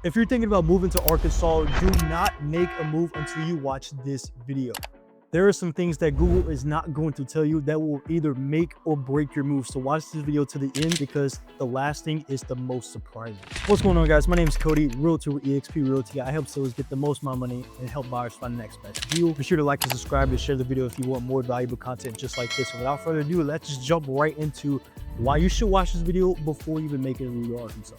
If you're thinking about moving to Arkansas, do not make a move until you watch this video. There are some things that Google is not going to tell you that will either make or break your move. So watch this video to the end because the last thing is the most surprising. What's going on, guys? My name is Cody, realtor with eXp Realty. I help sellers get the most amount of money and help buyers find the next best deal. Be sure to like and subscribe and share the video if you want more valuable content just like this. And without further ado, let's just jump right into why you should watch this video before you even make it a Arkansas.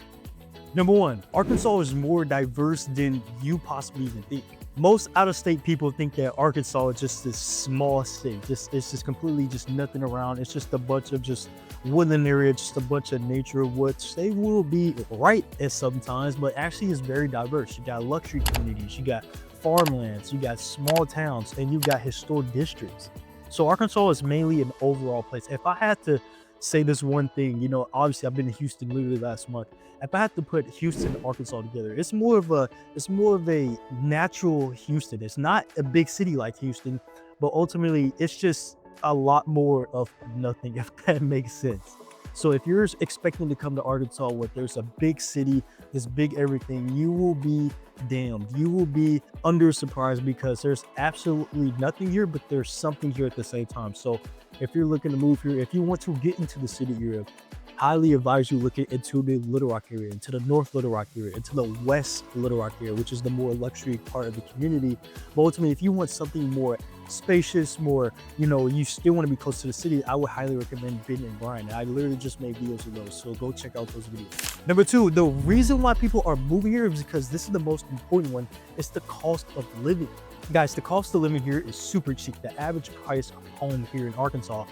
Number one, Arkansas is more diverse than you possibly even think. Most out-of-state people think that Arkansas is just this small state. It's just completely just nothing around. It's just a bunch of just woodland area, just a bunch of nature, which they will be right at sometimes, but actually is very diverse. You got luxury communities, you got farmlands, you got small towns, and you got historic districts. So Arkansas is mainly an overall place. If I had to say this one thing, you know, obviously I've been to Houston literally last month. If I had to put Houston and Arkansas together, it's more of a natural Houston. It's not a big city like Houston, but ultimately it's just a lot more of nothing, if that makes sense. So if you're expecting to come to Arkansas where there's a big city, this big everything, you will be damned. You will be under surprised because there's absolutely nothing here, but there's something here at the same time. So if you're looking to move here, if you want to get into the city area, highly advise you looking into the Little Rock area, into the North Little Rock area, into the West Little Rock area, which is the more luxury part of the community. But ultimately, if you want something more spacious, more, you know, you still want to be close to the city, I would highly recommend Ben and Brian. I literally just made videos of those, so go check out those videos. Number two, the reason why people are moving here is because this is the most important one. It's the cost of living. Guys, the cost of living here is super cheap. The average price of home here in Arkansas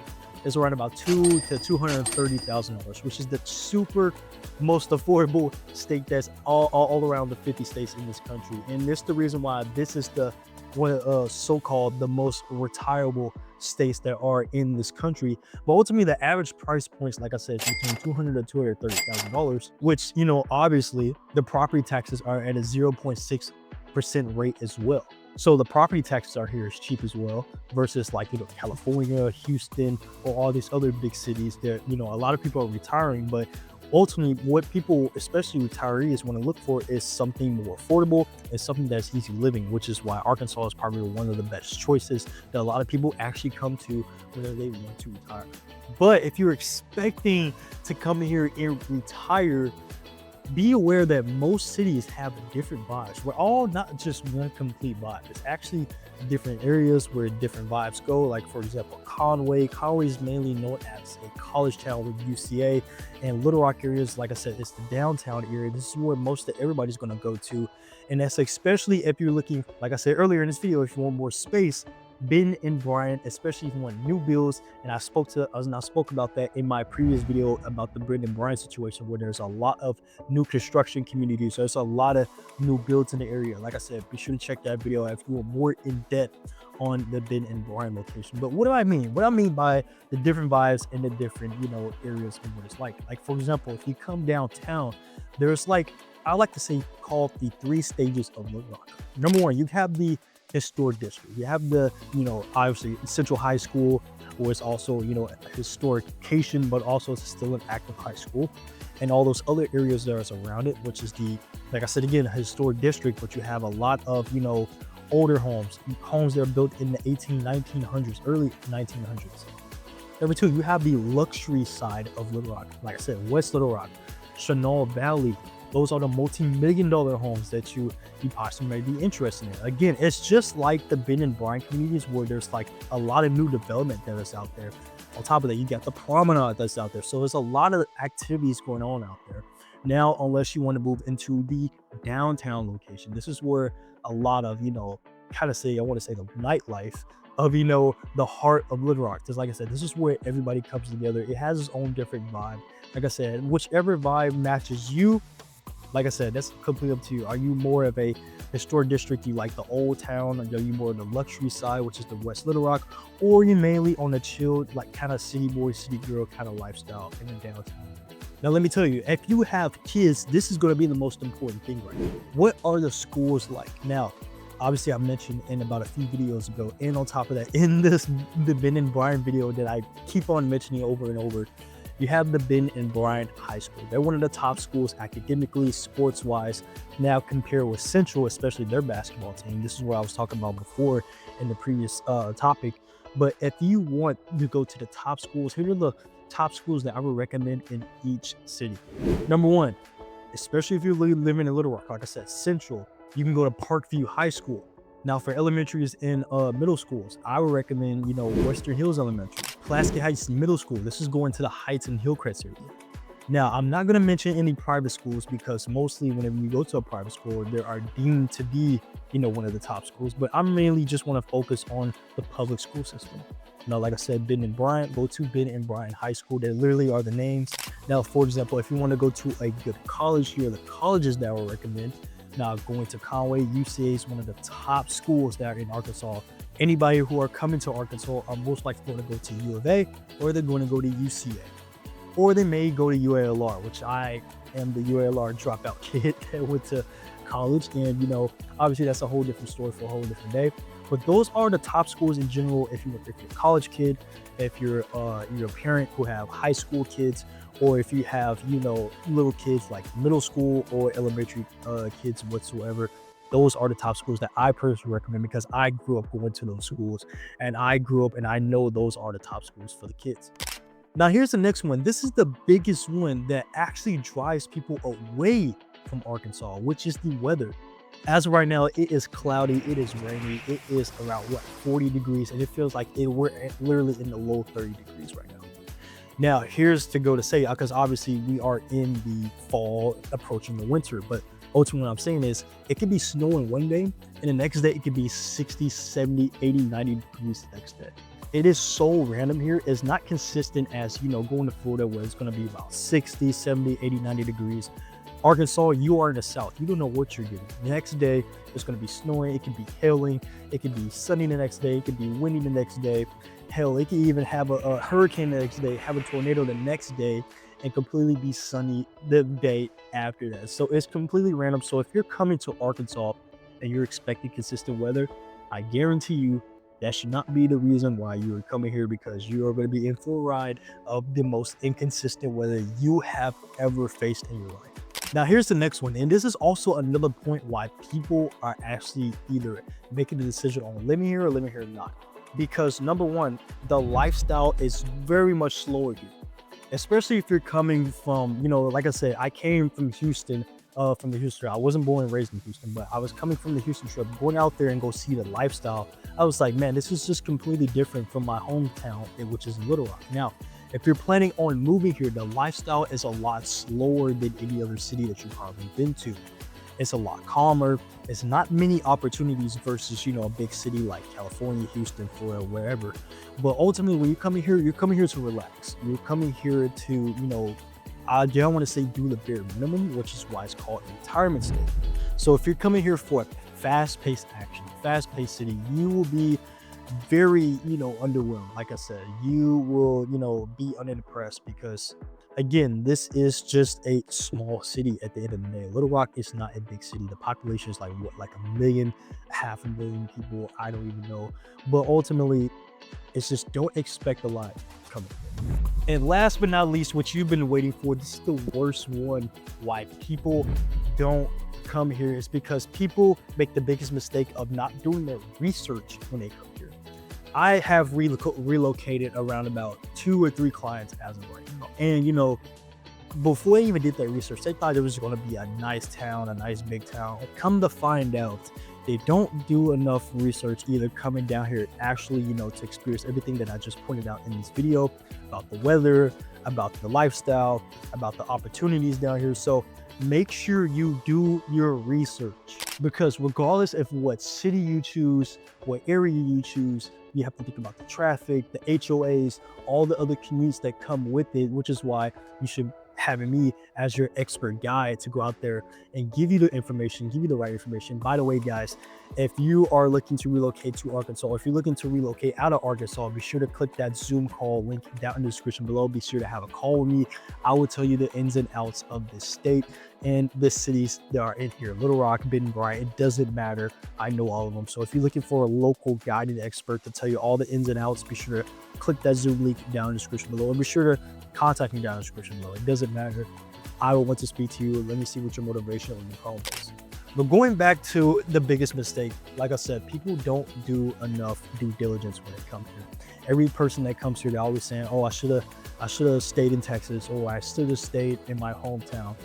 is around about $200,000 to $230,000, which is the super most affordable state that's all around the 50 states in this country. And this is the reason why this is the one so-called the most retirable states that are in this country. But ultimately, the average price points, like I said, is between $200,000 to $230,000, which, you know, obviously the property taxes are at a 0.6% rate as well. So the property taxes are here is cheap as well versus like, you know, California, Houston, or all these other big cities that, you know, a lot of people are retiring, but ultimately what people, especially retirees, want to look for is something more affordable and something that's easy living, which is why Arkansas is probably one of the best choices that a lot of people actually come to when they want to retire. But if you're expecting to come here and retire, be aware that most cities have different vibes. We're all not just one complete vibe. It's actually different areas where different vibes go. Like, for example, Conway is mainly known as a college town with UCA, and Little Rock areas, like I said, it's the downtown area. This is where most of everybody's going to go to. And that's especially if you're looking, like I said earlier in this video, if you want more space, Ben and Brian, especially if you want new builds. And I spoke about that in my previous video about the Ben and Brian situation, where there's a lot of new construction communities. So there's a lot of new builds in the area. Like I said, be sure to check that video if you want more in depth on the Ben and Brian location. But what do I mean? What I mean by the different vibes and the different, you know, areas and what it's like. Like, for example, if you come downtown, there's like, I like to say, called the 3 stages of Little Rock. Number one, you have the historic district. You have the, you know, obviously Central High School, or it's also, you know, a historic location, but also it's still an active high school, and all those other areas that are around it, which is the, like I said again, a historic district. But you have a lot of, you know, older homes that are built in the 1900s, early 1900s. Number two, you have the luxury side of Little Rock. Like I said, West Little Rock, Chenal Valley. Those are the multi-million-dollar homes that you possibly may be interested in. Again, it's just like the Ben and Brian communities, where there's like a lot of new development that is out there. On top of that, you got the promenade that's out there. So there's a lot of activities going on out there. Now, unless you want to move into the downtown location, this is where a lot of, you know, I want to say the nightlife of, you know, the heart of Little Rock. Just like I said, this is where everybody comes together. It has its own different vibe. Like I said, whichever vibe matches you. Like I said, that's completely up to you. Are you more of a historic district? You like the old town? Are you more on the luxury side, which is the West Little Rock? Or are you mainly on the chilled, like kind of city boy, city girl kind of lifestyle in the downtown? Now, let me tell you, if you have kids, this is going to be the most important thing right now. What are the schools like? Now, obviously, I mentioned in about a few videos ago, and on top of that, in the Ben and Brian video that I keep on mentioning over and over, you have the Ben and Bryant High School. They're one of the top schools academically, sports-wise. Now compare with Central, especially their basketball team. This is what I was talking about before in the previous topic. But if you want to go to the top schools, here are the top schools that I would recommend in each city. Number one, especially if you're living in Little Rock, like I said, Central, you can go to Parkview High School. Now for elementaries and middle schools, I would recommend, Western Hills Elementary, Pulaski Heights Middle School. This is going to the Heights and Hillcrest area. Now, I'm not going to mention any private schools because mostly whenever you go to a private school, they are deemed to be, one of the top schools. But I mainly just want to focus on the public school system. Now, like I said, Ben and Bryant, go to Ben and Bryant High School. They literally are the names. Now, for example, if you want to go to a good college, here are the colleges that I would recommend. Now, going to Conway, UCA is one of the top schools that are in Arkansas. Anybody who are coming to Arkansas are most likely going to go to U of A, or they're going to go to UCA. Or they may go to UALR, which I am the UALR dropout kid that went to college. And, obviously that's a whole different story for a whole different day. But those are the top schools in general. If you're a college kid, if you're a parent who have high school kids, or if you have, little kids like middle school or elementary kids whatsoever, those are the top schools that I personally recommend because I grew up going to those schools and I grew up and I know those are the top schools for the kids. Now, here's the next one. This is the biggest one that actually drives people away from Arkansas, which is the weather. As of right now, it is cloudy, it is rainy, it is around 40 degrees, and it feels like we're literally in the low 30 degrees right now. Now, here's to go to say, because obviously we are in the fall approaching the winter, but ultimately what I'm saying is it could be snowing one day, and the next day it could be 60, 70, 80, 90 degrees the next day. It is so random here. It's not consistent as, going to Florida where it's going to be about 60, 70, 80, 90 degrees. Arkansas, you are in the south. You don't know what you're getting. The next day, it's going to be snowing. It could be hailing. It could be sunny the next day. It could be windy the next day. Hell, it could even have a hurricane the next day, have a tornado the next day, and completely be sunny the day after that. So it's completely random. So if you're coming to Arkansas and you're expecting consistent weather, I guarantee you that should not be the reason why you are coming here, because you are going to be in for a ride of the most inconsistent weather you have ever faced in your life. Now, here's the next one. And this is also another point why people are actually either making the decision on living here or living here or not. Because number one, the lifestyle is very much slower here, especially if you're coming from, like I said, I came from Houston. From the Houston, I wasn't born and raised in Houston, but I was coming from the Houston trip, going out there and go see the lifestyle. I was like, man, this is just completely different from my hometown, which is Little Rock. Now, if you're planning on moving here, the lifestyle is a lot slower than any other city that you've probably been to. It's a lot calmer. It's not many opportunities versus, a big city like California, Houston, Florida, wherever. But ultimately, when you're coming here to relax. You're coming here to, I don't want to say do the bare minimum, which is why it's called a retirement state. So if you're coming here for a fast-paced action, fast-paced city, you will be very, underwhelmed. Like I said, you will, be unimpressed because, again, this is just a small city at the end of the day. Little Rock is not a big city. The population is like 1 million, 500,000 people. I don't even know. But ultimately, it's just don't expect a lot coming. And last but not least, what you've been waiting for, this is the worst one, why people don't come here, is because people make the biggest mistake of not doing their research when they come here. I have relocated around about 2 or 3 clients as of right now. And, before they even did their research, they thought it was going to be a nice town, a nice big town. Come to find out, they don't do enough research either coming down here actually, to experience everything that I just pointed out in this video about the weather, about the lifestyle, about the opportunities down here. So make sure you do your research, because regardless of what city you choose, what area you choose, you have to think about the traffic, the HOAs, all the other commutes that come with it, which is why you should having me as your expert guide to go out there and give you the information, give you the right information. By the way, guys, if you are looking to relocate to Arkansas, if you're looking to relocate out of Arkansas, be sure to click that Zoom call link down in the description below. Be sure to have a call with me. I will tell you the ins and outs of this state and the cities that are in here. Little Rock, Benton, Bryant, it doesn't matter. I know all of them. So if you're looking for a local guided expert to tell you all the ins and outs, be sure to click that Zoom link down in the description below, and be sure to contact me down in the description below. It doesn't matter. I will want to speak to you. Let me see what your motivation on your home is. But going back to the biggest mistake, like I said, people don't do enough due diligence when they come here. Every person that comes here, they're always saying, oh, I should have stayed in Texas, or I should have stayed in my hometown.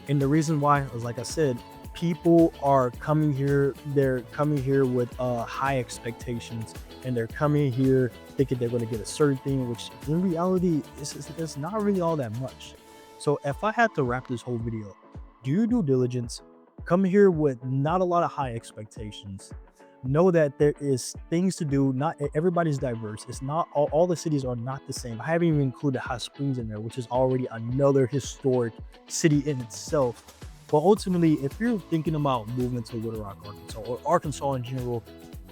And the reason why is, like I said, people are coming here, they're coming here with high expectations, and they're coming here thinking they're going to get a certain thing, which in reality, it's not really all that much. So if I had to wrap this whole video, do your due diligence, come here with not a lot of high expectations. Know that there is things to do. Not everybody's diverse. It's not all the cities are not the same. I haven't even included Hot Springs in there, which is already another historic city in itself. But ultimately, if you're thinking about moving to Little Rock, Arkansas, or Arkansas in general,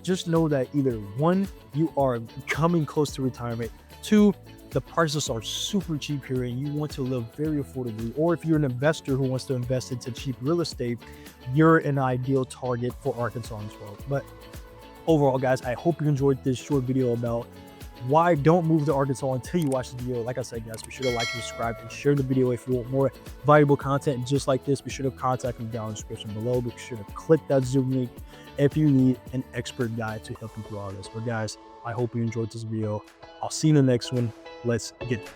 just know that either one, you are coming close to retirement, two, the prices are super cheap here and you want to live very affordably, or if you're an investor who wants to invest into cheap real estate, you're an ideal target for Arkansas as well. But overall, guys, I hope you enjoyed this short video about why don't move to Arkansas until you watch the video. Like I said, guys, be sure to like and subscribe and share the video. If you want more valuable content just like this, be sure to contact me down in the description below. Be sure to click that Zoom link if you need an expert guide to help you through all this. But guys, I hope you enjoyed this video. I'll see you in the next one. Let's get